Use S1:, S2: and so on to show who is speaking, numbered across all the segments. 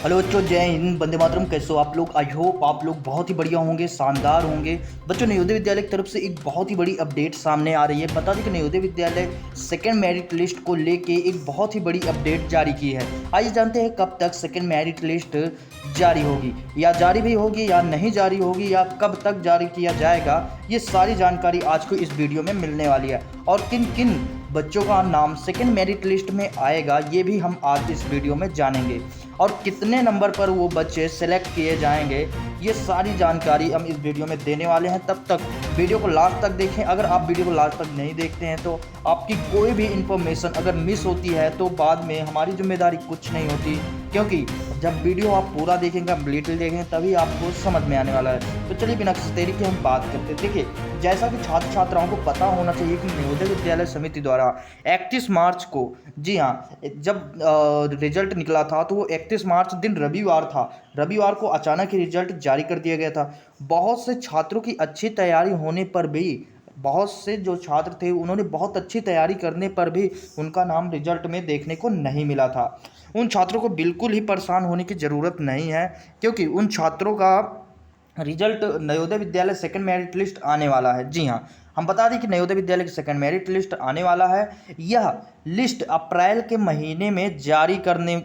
S1: Hello बच्चों, जय हिंद, वंदे मातरम। कैसे हो आप लोग? आई होप आप लोग बहुत ही बढ़िया होंगे, शानदार होंगे। बच्चों, नवोदय विद्यालय की तरफ से एक बहुत ही बड़ी अपडेट सामने आ रही है। बता दें कि Navodaya Vidyalaya second merit list को लेके एक बहुत ही बड़ी अपडेट जारी की है। आइए जानते हैं कब तक सेकंड मेरिट लिस्ट जारी होगी, या जारी भी होगी या नहीं जारी होगी, या कब तक जारी किया जाएगा। ये सारी जानकारी आज को इस वीडियो में मिलने वाली है, और किन किन बच्चों का नाम सेकंड मेरिट लिस्ट में आएगा ये भी हम आज इस वीडियो में जानेंगे, और कितने नंबर पर वो बच्चे सेलेक्ट किए जाएंगे ये सारी जानकारी हम इस वीडियो में देने वाले हैं। तब तक वीडियो को लास्ट तक देखें। अगर आप वीडियो को लास्ट तक नहीं देखते हैं तो आपकी कोई भी इन्फॉर्मेशन अगर मिस होती है तो बाद में हमारी जिम्मेदारी कुछ नहीं होती, क्योंकि जब वीडियो आप पूरा देखेंगे, कंप्लीटली देखेंगे, तभी आपको समझ में आने वाला है। तो चलिए बिना किसी देरी के हम बात करते हैं। देखिए, जैसा कि छात्र छात्राओं को पता होना चाहिए कि नवोदय विद्यालय समिति द्वारा 31 मार्च को, जी हाँ, जब रिजल्ट निकला था तो वो 31 मार्च दिन रविवार था। रविवार को अचानक ही रिजल्ट जारी कर दिया गया था। बहुत से छात्रों की अच्छी तैयारी होने पर भी, बहुत से जो छात्र थे उन्होंने बहुत अच्छी तैयारी करने पर भी उनका नाम रिजल्ट में देखने को नहीं मिला था। उन छात्रों को बिल्कुल ही परेशान होने की ज़रूरत नहीं है, क्योंकि उन छात्रों का result Navodaya Vidyalaya second merit list आने वाला है। जी हाँ, हम बता दें कि नवोदय विद्यालय की सेकंड मेरिट लिस्ट आने वाला है। यह लिस्ट अप्रैल के महीने में जारी करने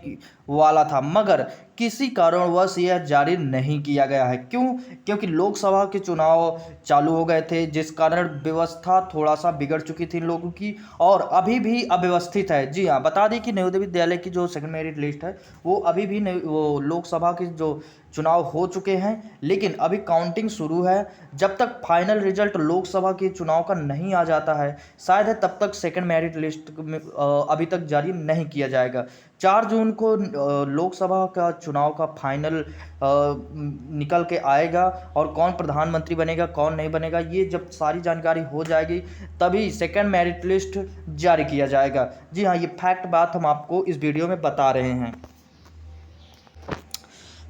S1: वाला था, मगर किसी कारणवश यह जारी नहीं किया गया है। क्यों? क्योंकि लोकसभा के चुनाव चालू हो गए थे, जिस कारण व्यवस्था थोड़ा सा बिगड़ चुकी थी लोगों की, और अभी भी अव्यवस्थित है। जी हाँ, बता दें कि नवोदय विद्यालय की जो सेकंड मेरिट लिस्ट है वो अभी भी वो लोकसभा के जो चुनाव हो चुके हैं, लेकिन अभी काउंटिंग शुरू है। जब तक फाइनल रिजल्ट लोकसभा के चुनाव का नहीं आ जाता है, शायद है, तब तक सेकंड मेरिट लिस्ट में अभी तक जारी नहीं किया जाएगा। 4 जून को लोकसभा का चुनाव का फाइनल निकल के आएगा, और कौन प्रधानमंत्री बनेगा कौन नहीं बनेगा ये जब सारी जानकारी हो जाएगी तभी सेकंड मेरिट लिस्ट जारी किया जाएगा। जी हाँ, ये फैक्ट बात हम आपको इस वीडियो में बता रहे हैं।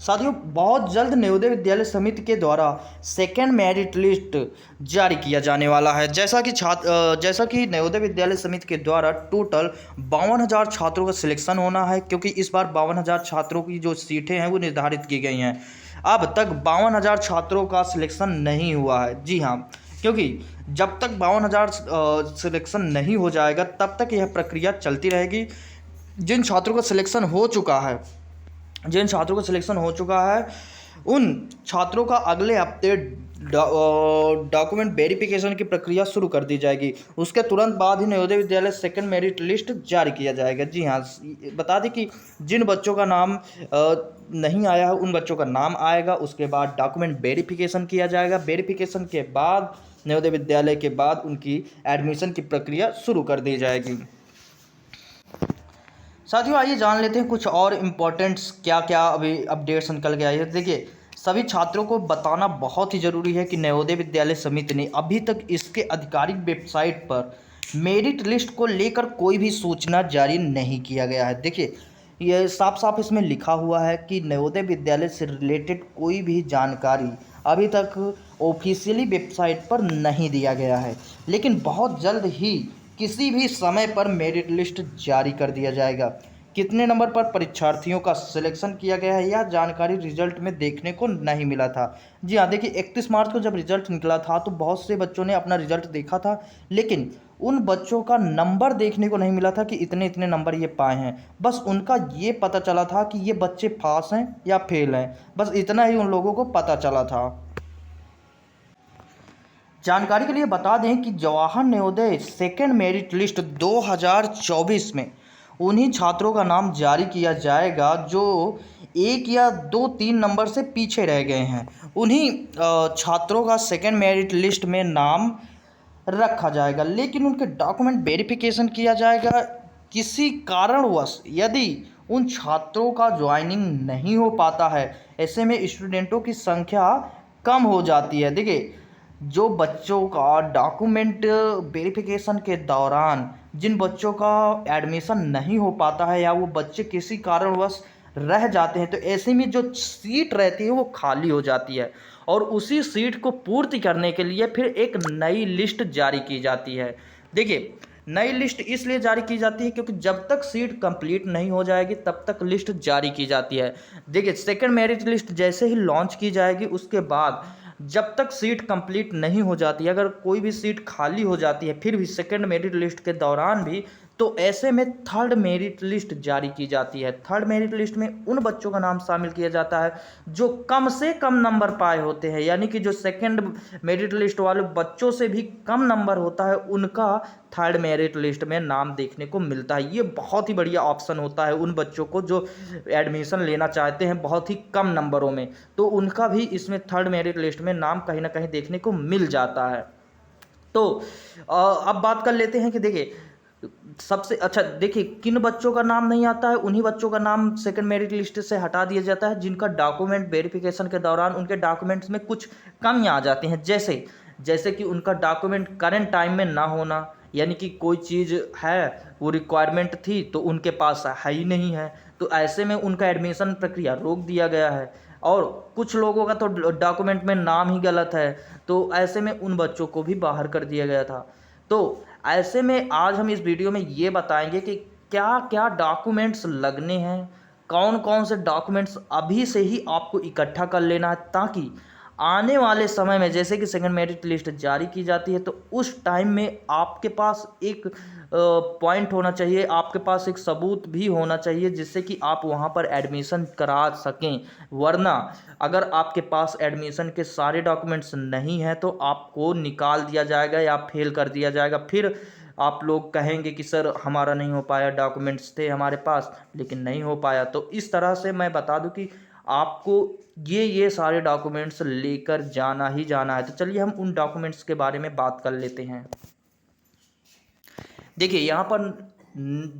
S1: साथियों, बहुत जल्द नवोदय विद्यालय समिति के द्वारा सेकेंड मेरिट लिस्ट जारी किया जाने वाला है। जैसा कि नवोदय विद्यालय समिति के द्वारा टोटल 52,000 छात्रों का सिलेक्शन होना है, क्योंकि इस बार 52,000 छात्रों की जो सीटें हैं वो निर्धारित की गई हैं। अब तक 52,000 छात्रों का सिलेक्शन नहीं हुआ है। जी हाँ, क्योंकि जब तक 52,000 सिलेक्शन नहीं हो जाएगा तब तक यह प्रक्रिया चलती रहेगी। जिन छात्रों का सिलेक्शन हो चुका है उन छात्रों का अगले हफ्ते डॉक्यूमेंट वेरिफिकेशन की प्रक्रिया शुरू कर दी जाएगी। उसके तुरंत बाद ही Navodaya Vidyalaya second merit list जारी किया जाएगा। जी हाँ, बता दें कि जिन बच्चों का नाम नहीं आया है उन बच्चों का नाम आएगा। उसके बाद डॉक्यूमेंट वेरिफिकेशन किया जाएगा। वेरिफिकेशन के बाद नवोदय विद्यालय के बाद उनकी एडमिशन की प्रक्रिया शुरू कर दी जाएगी। साथियों, आइए जान लेते हैं कुछ और इम्पोर्टेंट्स क्या क्या अभी अपडेट्स निकल के आई है। देखिए, सभी छात्रों को बताना बहुत ही ज़रूरी है कि नवोदय विद्यालय समिति ने अभी तक इसके आधिकारिक वेबसाइट पर मेरिट लिस्ट को लेकर कोई भी सूचना जारी नहीं किया गया है। देखिए, ये साफ साफ इसमें लिखा हुआ है कि नवोदय विद्यालय से रिलेटेड कोई भी जानकारी अभी तक ऑफिशियली वेबसाइट पर नहीं दिया गया है, लेकिन बहुत जल्द ही किसी भी समय पर मेरिट लिस्ट जारी कर दिया जाएगा। कितने नंबर पर परीक्षार्थियों का सिलेक्शन किया गया है यह जानकारी रिजल्ट में देखने को नहीं मिला था। जी हाँ, देखिए, 31 मार्च को जब रिजल्ट निकला था तो बहुत से बच्चों ने अपना रिजल्ट देखा था, लेकिन उन बच्चों का नंबर देखने को नहीं मिला था कि इतने इतने नंबर ये पाए हैं। बस उनका ये पता चला था कि ये बच्चे पास हैं या फेल हैं, बस इतना ही उन लोगों को पता चला था। जानकारी के लिए बता दें कि Jawahar Navodaya second merit list 2024 में उन्हीं छात्रों का नाम जारी किया जाएगा जो 1 या 2-3 नंबर से पीछे रह गए हैं। उन्हीं छात्रों का सेकेंड मेरिट लिस्ट में नाम रखा जाएगा, लेकिन उनके डॉक्यूमेंट वेरिफिकेशन किया जाएगा। किसी कारणवश यदि उन छात्रों का ज्वाइनिंग नहीं हो पाता है, ऐसे में स्टूडेंटों की संख्या कम हो जाती है। देखिए, जो बच्चों का डॉक्यूमेंट वेरिफिकेशन के दौरान जिन बच्चों का एडमिशन नहीं हो पाता है या वो बच्चे किसी कारणवश रह जाते हैं, तो ऐसे में जो सीट रहती है वो खाली हो जाती है, और उसी सीट को पूर्ति करने के लिए फिर एक नई लिस्ट जारी की जाती है। देखिए, नई लिस्ट इसलिए जारी की जाती है क्योंकि जब तक सीट कंप्लीट नहीं हो जाएगी तब तक लिस्ट जारी की जाती है। देखिए, सेकंड मेरिट लिस्ट जैसे ही लॉन्च की जाएगी उसके बाद जब तक सीट कंप्लीट नहीं हो जाती, अगर कोई भी सीट खाली हो जाती है फिर भी सेकंड मेरिट लिस्ट के दौरान भी, तो ऐसे में थर्ड मेरिट लिस्ट जारी की जाती है। थर्ड मेरिट लिस्ट में उन बच्चों का नाम शामिल किया जाता है जो कम से कम नंबर पाए होते हैं, यानी कि जो सेकंड मेरिट लिस्ट वाले बच्चों से भी कम नंबर होता है उनका थर्ड मेरिट लिस्ट में नाम देखने को मिलता है। ये बहुत ही बढ़िया ऑप्शन होता है उन बच्चों को जो एडमिशन लेना चाहते हैं बहुत ही कम नंबरों में, तो उनका भी इसमें थर्ड मेरिट लिस्ट में नाम कहीं ना कहीं देखने को मिल जाता है। तो अब बात कर लेते हैं कि देखिए सबसे अच्छा, देखिए किन बच्चों का नाम नहीं आता है, उन्हीं बच्चों का नाम सेकंड मेरिट लिस्ट से हटा दिया जाता है जिनका डॉक्यूमेंट वेरिफिकेशन के दौरान उनके डॉक्यूमेंट्स में कुछ कमियां आ जाती हैं। जैसे जैसे कि उनका डॉक्यूमेंट करंट टाइम में ना होना, यानी कि कोई चीज़ है वो रिक्वायरमेंट थी तो उनके पास है ही नहीं है, तो ऐसे में उनका एडमिशन प्रक्रिया रोक दिया गया है। और कुछ लोगों का तो डॉक्यूमेंट में नाम ही गलत है, तो ऐसे में उन बच्चों को भी बाहर कर दिया गया था। तो ऐसे में आज हम इस वीडियो में ये बताएंगे कि क्या क्या डॉक्यूमेंट्स लगने हैं, कौन कौन से डॉक्यूमेंट्स अभी से ही आपको इकट्ठा कर लेना है, ताकि आने वाले समय में जैसे कि सेकंड मेरिट लिस्ट जारी की जाती है तो उस टाइम में आपके पास एक पॉइंट होना चाहिए, आपके पास एक सबूत भी होना चाहिए जिससे कि आप वहां पर एडमिशन करा सकें। वरना अगर आपके पास एडमिशन के सारे डॉक्यूमेंट्स नहीं हैं तो आपको निकाल दिया जाएगा या फेल कर दिया जाएगा। फिर आप लोग कहेंगे कि सर हमारा नहीं हो पाया, डॉक्यूमेंट्स थे हमारे पास लेकिन नहीं हो पाया। तो इस तरह से मैं बता दूं कि आपको ये सारे डॉक्यूमेंट्स लेकर जाना ही जाना है। तो चलिए हम उन डॉक्यूमेंट्स के बारे में बात कर लेते हैं। देखिए यहाँ पर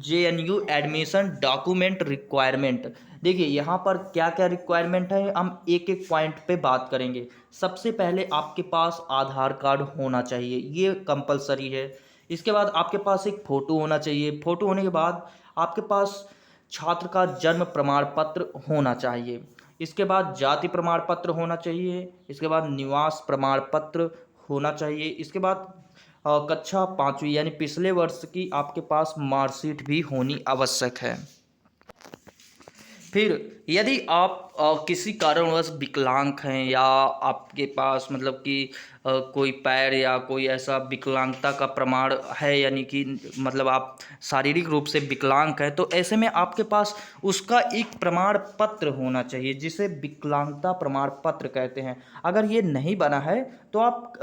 S1: JNU एडमिशन डॉक्यूमेंट रिक्वायरमेंट, देखिए यहाँ पर क्या क्या रिक्वायरमेंट है हम एक एक पॉइंट पे बात करेंगे। सबसे पहले आपके पास आधार कार्ड होना चाहिए, ये कंपलसरी है। इसके बाद आपके पास एक फ़ोटो होना चाहिए। फ़ोटो होने के बाद आपके पास छात्र का जन्म प्रमाण पत्र होना चाहिए। इसके बाद जाति प्रमाण पत्र होना चाहिए। इसके बाद निवास प्रमाण पत्र होना चाहिए। इसके बाद कक्षा 5वीं यानी पिछले वर्ष की आपके पास मार्कशीट भी होनी आवश्यक है। फिर यदि आप किसी कारणवश विकलांग हैं या आपके पास मतलब कि कोई पैर या कोई ऐसा विकलांगता का प्रमाण है, यानी कि मतलब आप शारीरिक रूप से विकलांग हैं, तो ऐसे में आपके पास उसका एक प्रमाण पत्र होना चाहिए जिसे विकलांगता प्रमाण पत्र कहते हैं। अगर ये नहीं बना है तो आप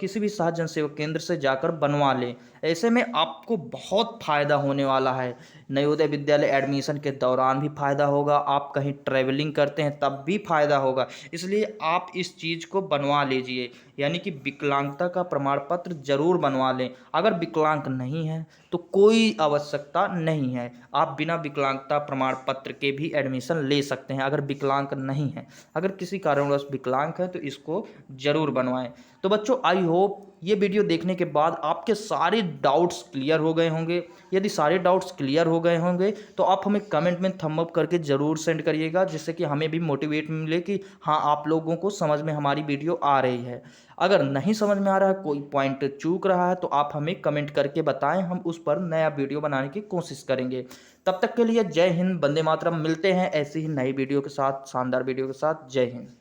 S1: किसी भी सात जन सेवा केंद्र से जाकर बनवा लें। ऐसे में आपको बहुत फ़ायदा होने वाला है। नवोदय विद्यालय एडमिशन के दौरान भी फ़ायदा होगा, आप कहीं ट्रैवलिंग करते हैं तब भी फ़ायदा होगा, इसलिए आप इस चीज़ को बनवा लीजिए, यानी कि विकलांगता का प्रमाण पत्र जरूर बनवा लें। अगर विकलांग नहीं है तो कोई आवश्यकता नहीं है, आप बिना विकलांगता प्रमाण पत्र के भी एडमिशन ले सकते हैं अगर विकलांग नहीं है। अगर किसी कारणवश विकलांग है तो इसको ज़रूर बनवाएं। तो बच्चों आई होप ये वीडियो देखने के बाद आपके सारे डाउट्स क्लियर हो गए होंगे। यदि सारे डाउट्स क्लियर हो गए होंगे तो आप हमें कमेंट में थंब अप करके ज़रूर सेंड करिएगा, जिससे कि हमें भी मोटिवेट मिले कि हाँ आप लोगों को समझ में हमारी वीडियो आ रही है। अगर नहीं समझ में आ रहा है, कोई पॉइंट चूक रहा है, तो आप हमें कमेंट करके बताएं, हम उस पर नया वीडियो बनाने की कोशिश करेंगे। तब तक के लिए जय हिंद, वंदे मातरम। मिलते हैं ऐसी ही नई वीडियो के साथ, शानदार वीडियो के साथ। जय हिंद।